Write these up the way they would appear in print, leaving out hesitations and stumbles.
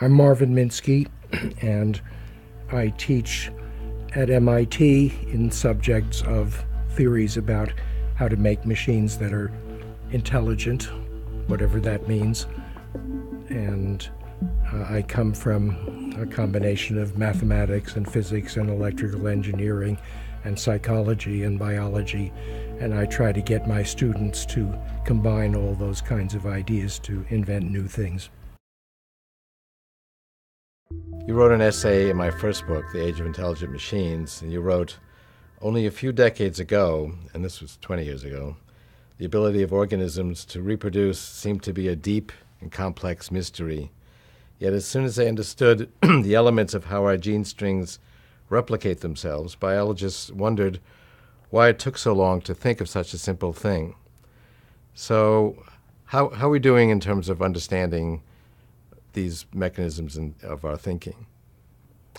I'm Marvin Minsky, and I teach at MIT in subjects of theories about how to make machines that are intelligent, whatever that means. And I come from a combination of mathematics and physics and electrical engineering and psychology and biology, and I try to get my students to combine all those kinds of ideas to invent new things. You wrote an essay in my first book, The Age of Intelligent Machines, and you wrote, "Only a few decades ago, and this was 20 years ago, the ability of organisms to reproduce seemed to be a deep and complex mystery. Yet as soon as they understood the elements of how our gene strings replicate themselves, biologists wondered why it took so long to think of such a simple thing." So how are we doing in terms of understanding these mechanisms of our thinking?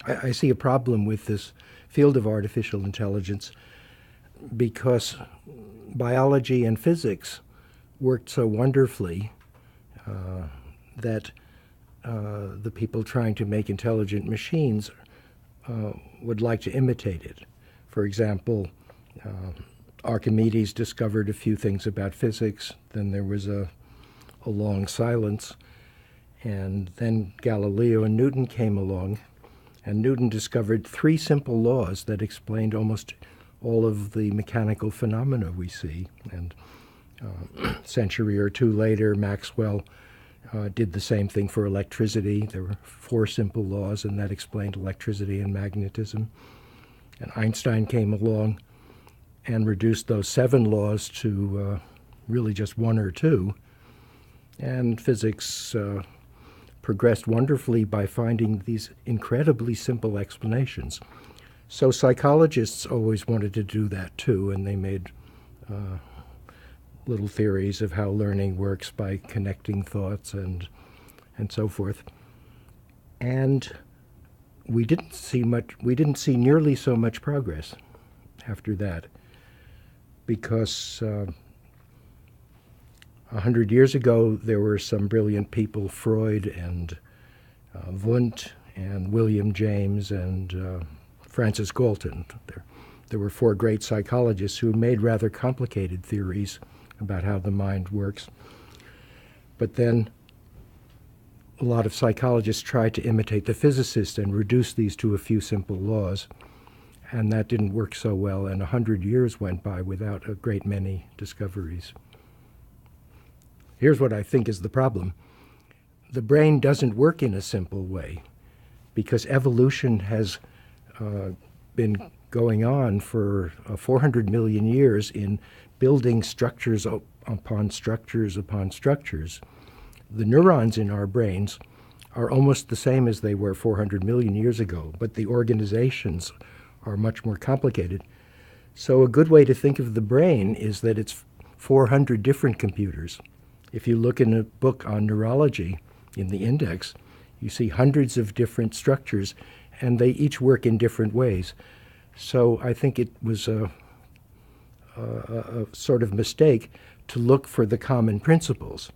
I see a problem with this field of artificial intelligence because biology and physics worked so wonderfully that the people trying to make intelligent machines would like to imitate it. For example, Archimedes discovered a few things about physics, then there was a long silence, and then Galileo and Newton came along, and Newton discovered three simple laws that explained almost all of the mechanical phenomena we see. And a century or two later, Maxwell did the same thing for electricity. There were four simple laws, and that explained electricity and magnetism. And Einstein came along and reduced those seven laws to really just one or two. And physics progressed wonderfully by finding these incredibly simple explanations. So psychologists always wanted to do that too, and they made little theories of how learning works by connecting thoughts and so forth. And we didn't see nearly so much progress after that, because 100 years ago, there were some brilliant people, Freud and Wundt and William James and Francis Galton. There were four great psychologists who made rather complicated theories about how the mind works. But then a lot of psychologists tried to imitate the physicists and reduce these to a few simple laws, and that didn't work so well, and 100 years went by without a great many discoveries. Here's what I think is the problem. The brain doesn't work in a simple way because evolution has been going on for 400 million years in building structures upon structures upon structures. The neurons in our brains are almost the same as they were 400 million years ago, but the organizations are much more complicated. So a good way to think of the brain is that it's 400 different computers. If you look in a book on neurology in the index, you see hundreds of different structures, and they each work in different ways. So I think it was a sort of mistake to look for the common principles,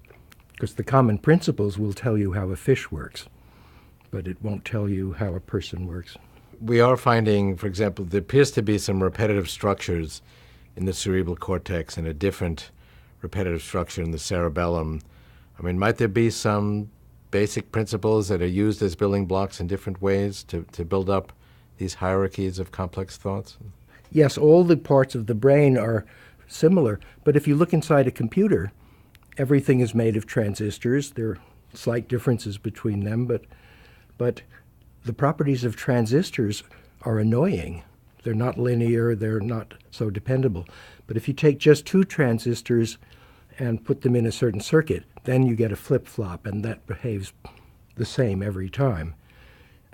because the common principles will tell you how a fish works, but it won't tell you how a person works. We are finding, for example, there appears to be some repetitive structures in the cerebral cortex and a different repetitive structure in the cerebellum. I mean, might there be some basic principles that are used as building blocks in different ways to build up these hierarchies of complex thoughts? Yes, all the parts of the brain are similar, but if you look inside a computer, everything is made of transistors. There are slight differences between them, but the properties of transistors are annoying. They're not linear, they're not so dependable. But if you take just two transistors and put them in a certain circuit, then you get a flip-flop, and that behaves the same every time.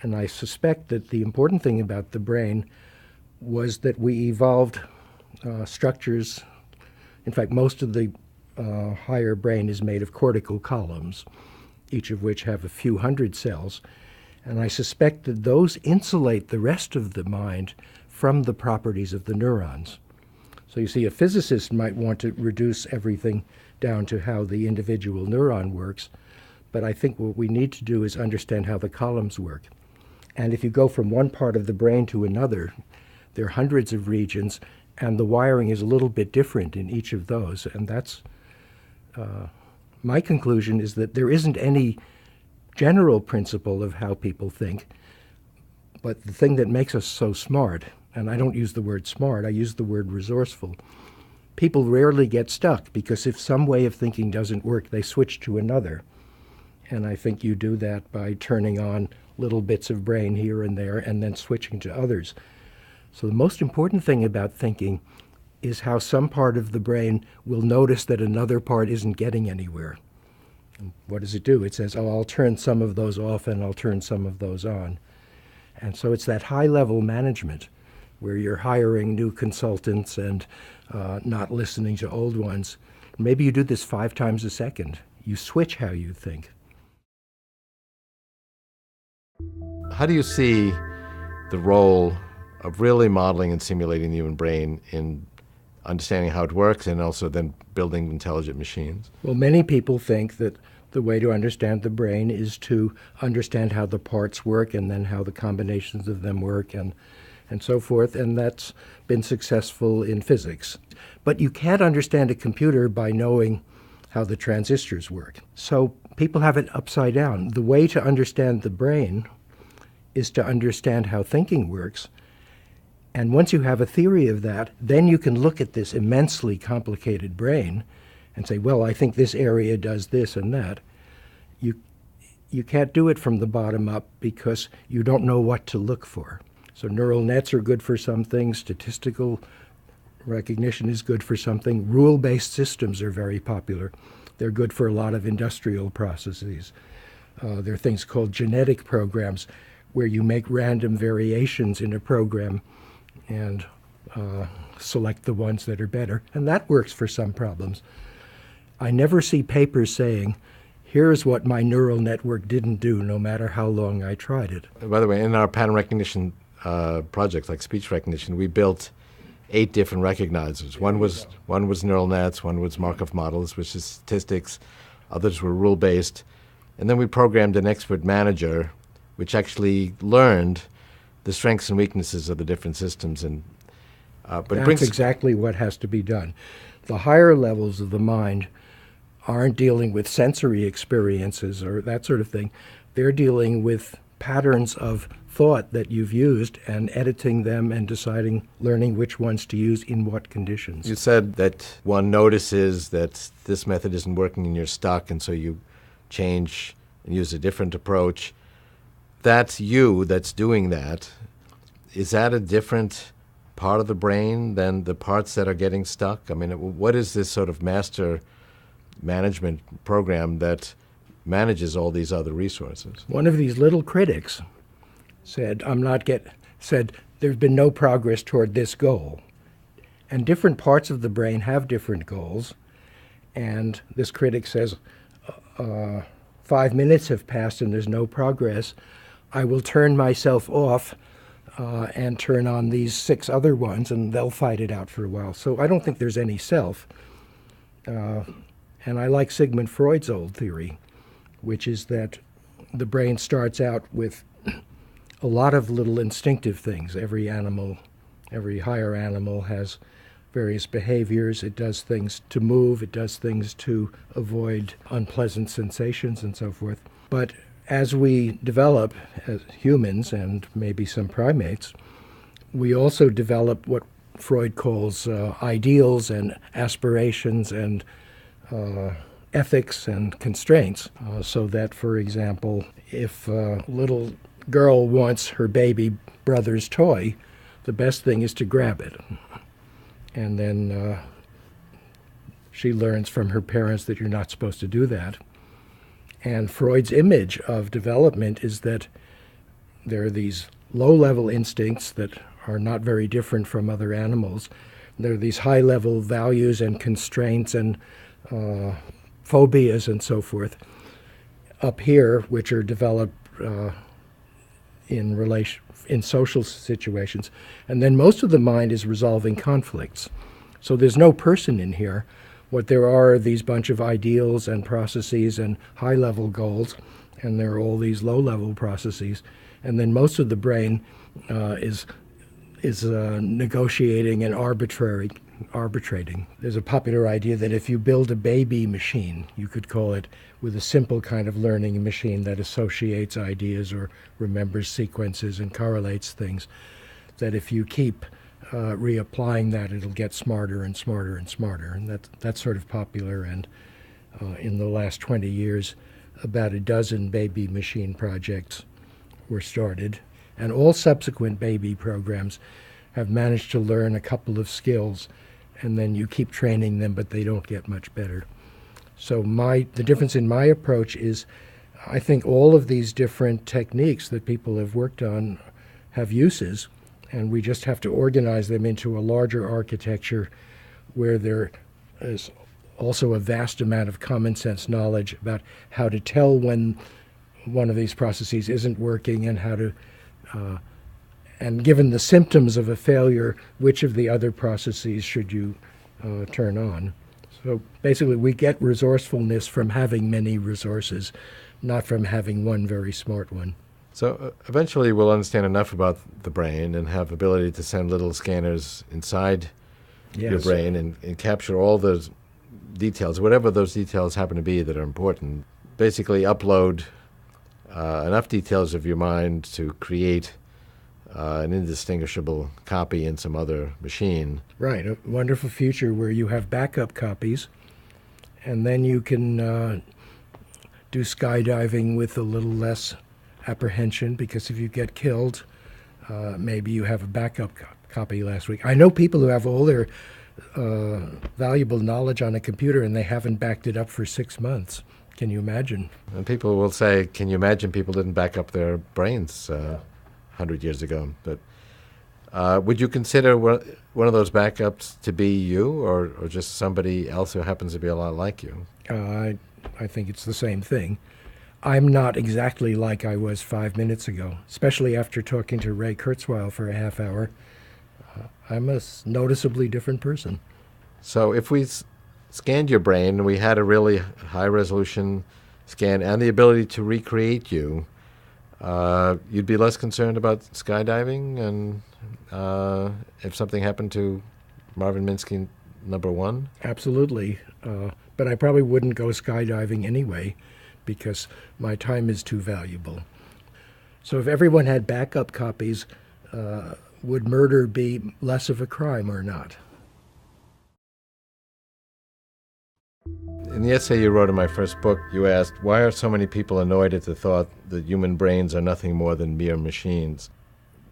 And I suspect that the important thing about the brain was that we evolved structures. In fact, most of the higher brain is made of cortical columns, each of which have a few hundred cells. And I suspect that those insulate the rest of the mind from the properties of the neurons. So you see, a physicist might want to reduce everything down to how the individual neuron works, But I think what we need to do is understand how the columns work. And if you go from one part of the brain to another, there are hundreds of regions, and the wiring is a little bit different in each of those. And that's my conclusion is that there isn't any general principle of how people think, but the thing that makes us so smart, and I don't use the word smart, I use the word resourceful. People rarely get stuck because if some way of thinking doesn't work, they switch to another. And I think you do that by turning on little bits of brain here and there and then switching to others. So the most important thing about thinking is how some part of the brain will notice that another part isn't getting anywhere. And what does it do? It says, oh, I'll turn some of those off and I'll turn some of those on. And so it's that high-level management where you're hiring new consultants and not listening to old ones. Maybe you do this 5 times a second. You switch how you think. How do you see the role of really modeling and simulating the human brain in understanding how it works and also then building intelligent machines? Well, many people think that the way to understand the brain is to understand how the parts work and then how the combinations of them work and so forth, and that's been successful in physics. But you can't understand a computer by knowing how the transistors work. So people have it upside down. The way to understand the brain is to understand how thinking works. And once you have a theory of that, then you can look at this immensely complicated brain and say, well, I think this area does this and that. You can't do it from the bottom up because you don't know what to look for. So neural nets are good for some things. Statistical recognition is good for something. Rule-based systems are very popular. They're good for a lot of industrial processes. There are things called genetic programs where you make random variations in a program and select the ones that are better. And that works for some problems. I never see papers saying, here's what my neural network didn't do, no matter how long I tried it. By the way, in our pattern recognition projects like speech recognition, we built 8 different recognizers. One was neural nets, one was Markov models, which is statistics, others were rule-based. And then we programmed an expert manager, which actually learned the strengths and weaknesses of the different systems. And but that's exactly what has to be done. The higher levels of the mind aren't dealing with sensory experiences or that sort of thing. They're dealing with patterns of thought that you've used and editing them and learning which ones to use in what conditions. You said that one notices that this method isn't working and you're stuck, and so you change and use a different approach. That's you that's doing that. Is that a different part of the brain than the parts that are getting stuck? I mean, what is this sort of master management program that manages all these other resources? One of these little critics said, there's been no progress toward this goal. And different parts of the brain have different goals. And this critic says, 5 minutes have passed and there's no progress. I will turn myself off and turn on these 6 other ones, and they'll fight it out for a while. So I don't think there's any self. And I like Sigmund Freud's old theory, which is that the brain starts out with a lot of little instinctive things. Every higher animal has various behaviors. It does things to move. It does things to avoid unpleasant sensations and so forth. But as we develop as humans and maybe some primates, we also develop what Freud calls ideals and aspirations and ethics and constraints. So that, for example, if a little girl wants her baby brother's toy, the best thing is to grab it. And then she learns from her parents that you're not supposed to do that. And Freud's image of development is that there are these low-level instincts that are not very different from other animals. There are these high-level values and constraints and phobias and so forth up here, which are developed in social situations. And then most of the mind is resolving conflicts. So there's no person in here, What there are these bunch of ideals and processes and high-level goals, and there are all these low-level processes. And then most of the brain is negotiating and arbitrating. There's a popular idea that if you build a baby machine, you could call it, with a simple kind of learning machine that associates ideas or remembers sequences and correlates things, that if you keep reapplying that, it'll get smarter and smarter and smarter. And that's sort of popular. And in the last 20 years, about a dozen baby machine projects were started. And all subsequent baby programs have managed to learn a couple of skills, and then you keep training them, but they don't get much better. So the difference in my approach is I think all of these different techniques that people have worked on have uses, and we just have to organize them into a larger architecture where there is also a vast amount of common sense knowledge about how to tell when one of these processes isn't working and how to, and given the symptoms of a failure, which of the other processes should you turn on. So basically we get resourcefulness from having many resources, not from having one very smart one. So eventually we'll understand enough about the brain and have ability to send little scanners inside your brain and capture all those details, whatever those details happen to be that are important. Basically upload enough details of your mind to create an indistinguishable copy in some other machine. Right, a wonderful future where you have backup copies, and then you can do skydiving with a little less apprehension, because if you get killed, maybe you have a backup copy last week. I know people who have all their valuable knowledge on a computer and they haven't backed it up for 6 months. Can you imagine? And people will say, can you imagine people didn't back up their brains 100 years ago? But would you consider one of those backups to be you, or just somebody else who happens to be a lot like you? I think it's the same thing. I'm not exactly like I was 5 minutes ago, especially after talking to Ray Kurzweil for a half hour. I'm a noticeably different person. So if we scanned your brain and we had a really high-resolution scan and the ability to recreate you, you'd be less concerned about skydiving, and if something happened to Marvin Minsky #1? Absolutely. But I probably wouldn't go skydiving anyway, because my time is too valuable. So if everyone had backup copies, would murder be less of a crime or not? In the essay you wrote in my first book, you asked, why are so many people annoyed at the thought that human brains are nothing more than mere machines?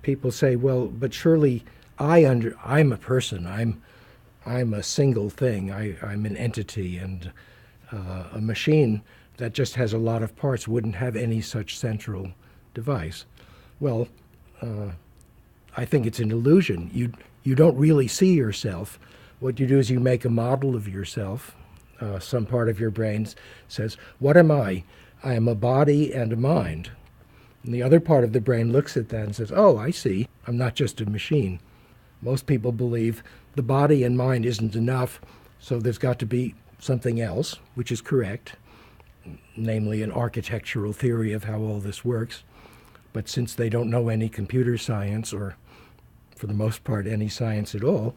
People say, well, but surely I'm a person. I'm a single thing. I'm an entity, and a machine that just has a lot of parts wouldn't have any such central device. Well, I think it's an illusion. You don't really see yourself. What you do is you make a model of yourself. Some part of your brain says, what am I? I am a body and a mind. And the other part of the brain looks at that and says, oh, I see. I'm not just a machine. Most people believe the body and mind isn't enough, so there's got to be something else, which is correct, namely an architectural theory of how all this works. But since they don't know any computer science, or for the most part any science at all,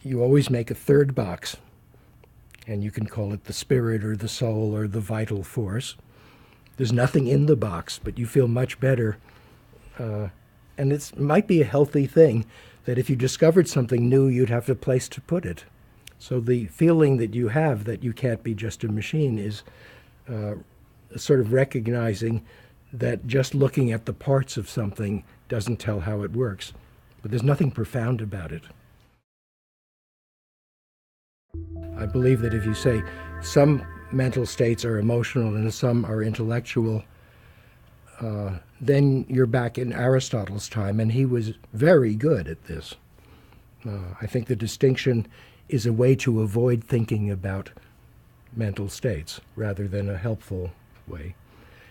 you always make a third box. And you can call it the spirit or the soul or the vital force. There's nothing in the box, but you feel much better. And it might be a healthy thing that if you discovered something new, you'd have a place to put it. So the feeling that you have that you can't be just a machine is sort of recognizing that just looking at the parts of something doesn't tell how it works. But there's nothing profound about it. I believe that if you say some mental states are emotional and some are intellectual, then you're back in Aristotle's time, and he was very good at this. I think the distinction is a way to avoid thinking about mental states rather than a helpful way.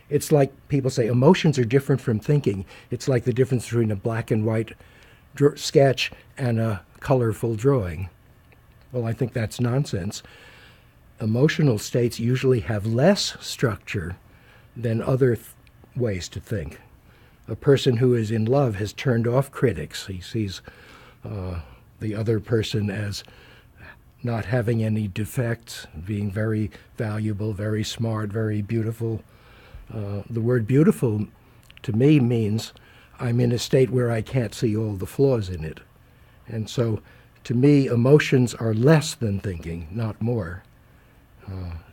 It's like people say emotions are different from thinking. It's like the difference between a black and white sketch and a colorful drawing. Well, I think that's nonsense. emotional states usually have less structure than other ways to think. A person who is in love has turned off critics. He sees the other person as not having any defects, being very valuable, very smart, very beautiful. The word beautiful to me means I'm in a state where I can't see all the flaws in it. And so to me, emotions are less than thinking, not more.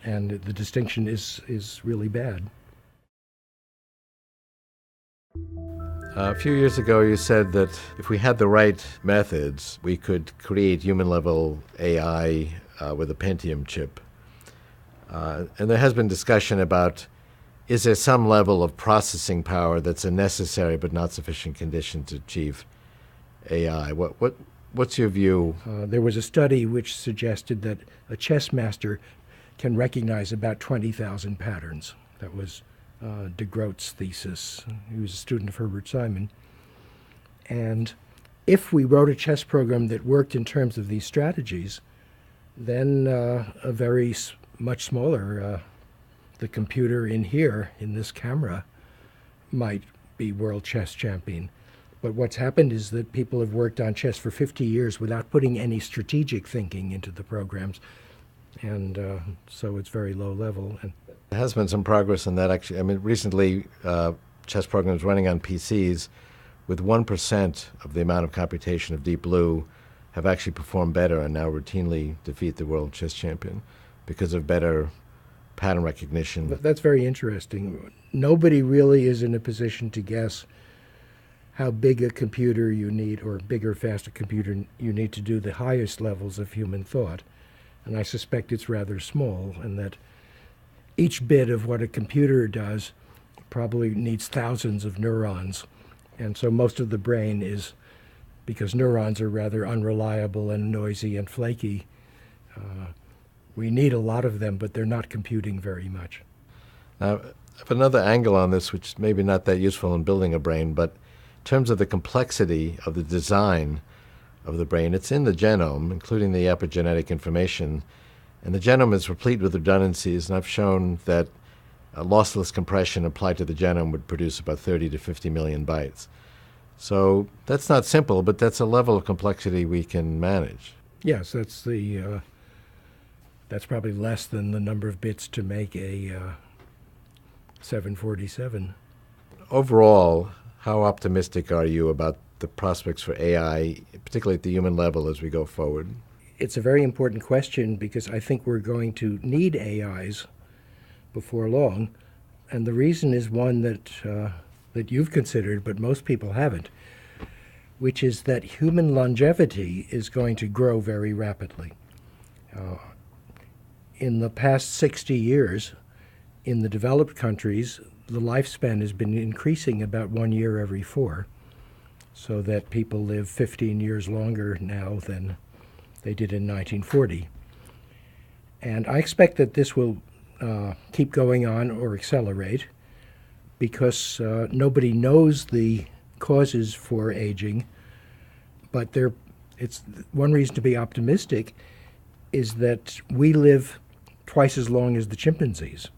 And the distinction is really bad. A few years ago, you said that if we had the right methods, we could create human-level AI with a Pentium chip. And there has been discussion about, is there some level of processing power that's a necessary but not sufficient condition to achieve AI? What's your view? There was a study which suggested that a chess master can recognize about 20,000 patterns. That was de Groot's thesis. He was a student of Herbert Simon. And if we wrote a chess program that worked in terms of these strategies, then a very much smaller, the computer in here, in this camera, might be world chess champion. But what's happened is that people have worked on chess for 50 years without putting any strategic thinking into the programs. And so it's very low level. And there has been some progress in that, actually. I mean, recently, chess programs running on PCs with 1% of the amount of computation of Deep Blue have actually performed better and now routinely defeat the world chess champion because of better pattern recognition. But that's very interesting. Nobody really is in a position to guess how big a computer you need, or bigger, faster computer you need to do the highest levels of human thought. And I suspect it's rather small, and that each bit of what a computer does probably needs thousands of neurons. And so most of the brain is, because neurons are rather unreliable and noisy and flaky, we need a lot of them, but they're not computing very much. Now, I have another angle on this, which is maybe not that useful in building a brain, but in terms of the complexity of the design of the brain, it's in the genome, including the epigenetic information. And the genome is replete with redundancies, and I've shown that a lossless compression applied to the genome would produce about 30 to 50 million bytes. So that's not simple, but that's a level of complexity we can manage. Yes, that's probably less than the number of bits to make a 747. Overall, how optimistic are you about the prospects for AI, particularly at the human level, as we go forward? It's a very important question because I think we're going to need AIs before long. And the reason is one that you've considered, but most people haven't, which is that human longevity is going to grow very rapidly. In the past 60 years, in the developed countries, the lifespan has been increasing about 1 year every 4, so that people live 15 years longer now than they did in 1940. And I expect that this will keep going on or accelerate because nobody knows the causes for aging, but it's one reason to be optimistic is that we live twice as long as the chimpanzees.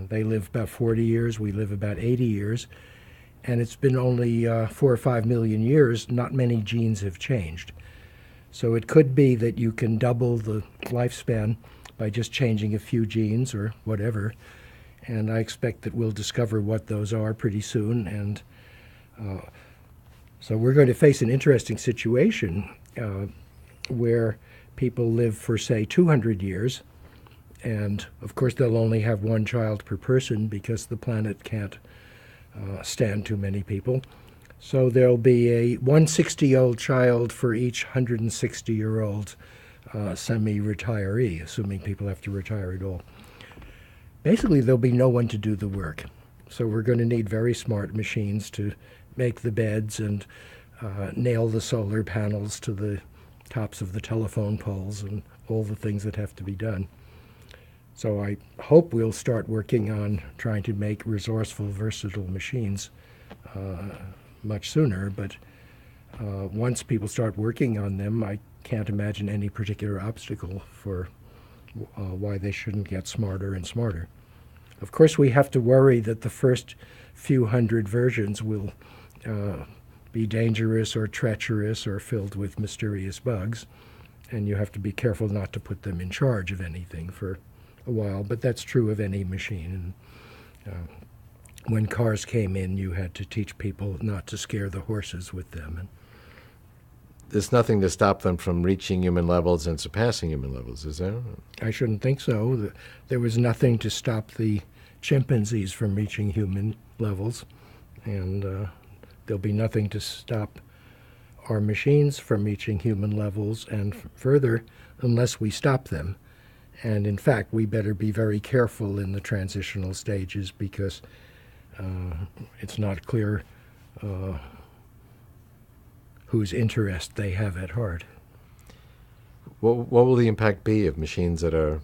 They live about 40 years, we live about 80 years, and it's been only 4 or 5 million years. Not many genes have changed. So it could be that you can double the lifespan by just changing a few genes or whatever, and I expect that we'll discover what those are pretty soon. And so we're going to face an interesting situation where people live for, say, 200 years, and of course they'll only have one child per person because the planet can't stand too many people. So there'll be a 160-year-old child for each 160-year-old semi-retiree, assuming people have to retire at all. Basically, there'll be no one to do the work. So we're going to need very smart machines to make the beds and nail the solar panels to the tops of the telephone poles and all the things that have to be done. So I hope we'll start working on trying to make resourceful, versatile machines much sooner, but once people start working on them, I can't imagine any particular obstacle for why they shouldn't get smarter and smarter. Of course, we have to worry that the first few hundred versions will be dangerous or treacherous or filled with mysterious bugs, and you have to be careful not to put them in charge of anything for a while, but that's true of any machine. And when cars came in, you had to teach people not to scare the horses with them. And there's nothing to stop them from reaching human levels and surpassing human levels, is there? I shouldn't think so. There was nothing to stop the chimpanzees from reaching human levels, and there'll be nothing to stop our machines from reaching human levels and further unless we stop them. And in fact, we better be very careful in the transitional stages because it's not clear whose interest they have at heart. What will the impact be of machines that are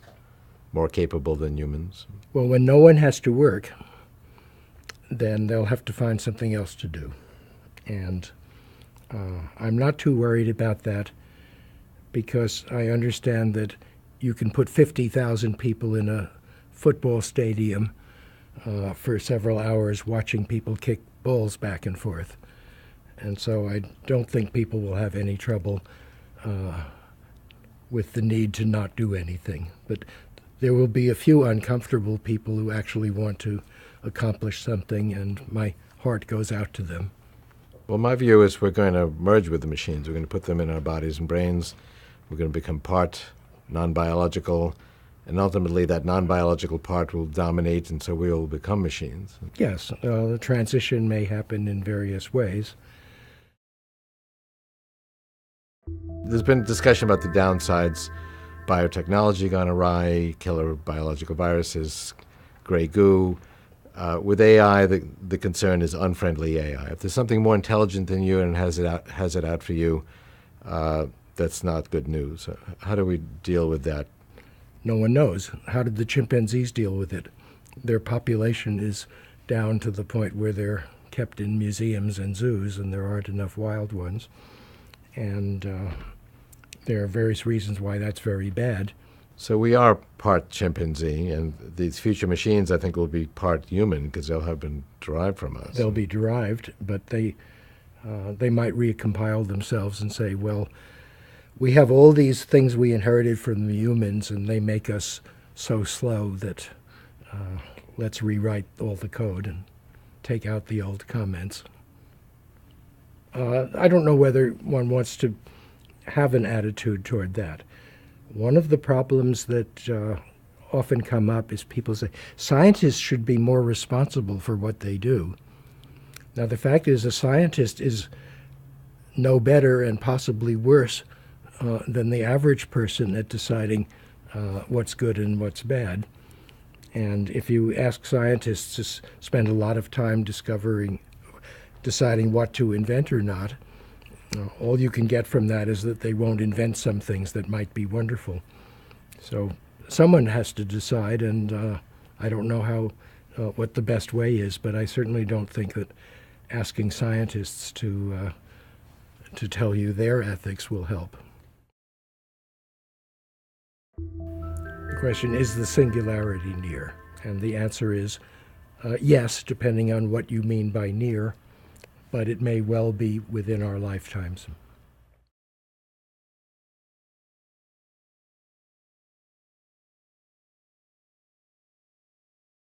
more capable than humans? Well, when no one has to work, then they'll have to find something else to do. And I'm not too worried about that because I understand that you can put 50,000 people in a football stadium for several hours watching people kick balls back and forth. And so I don't think people will have any trouble with the need to not do anything. But there will be a few uncomfortable people who actually want to accomplish something, and my heart goes out to them. Well, my view is we're going to merge with the machines. We're going to put them in our bodies and brains. We're going to become part non-biological, and ultimately that non-biological part will dominate, and so we will become machines. Yes, the transition may happen in various ways. There's been discussion about the downsides, biotechnology gone awry, killer biological viruses, gray goo. With AI, the concern is unfriendly AI. If there's something more intelligent than you and has it out for you, that's not good news. How do we deal with that? No one knows. How did the chimpanzees deal with it? Their population is down to the point where they're kept in museums and zoos, and there aren't enough wild ones. And there are various reasons why that's very bad. So we are part chimpanzee, and these future machines, I think, will be part human because they'll have been derived from us. They'll be derived, but they might recompile themselves and say, well, we have all these things we inherited from the humans, and they make us so slow that let's rewrite all the code and take out the old comments. I don't know whether one wants to have an attitude toward that. One of the problems that often come up is people say, scientists should be more responsible for what they do. Now, the fact is a scientist is no better and possibly worse than the average person at deciding what's good and what's bad. And if you ask scientists to spend a lot of time deciding what to invent or not, all you can get from that is that they won't invent some things that might be wonderful. So someone has to decide, and I don't know what the best way is, but I certainly don't think that asking scientists to tell you their ethics will help. The question is the singularity near? And the answer is yes, depending on what you mean by near, but it may well be within our lifetimes.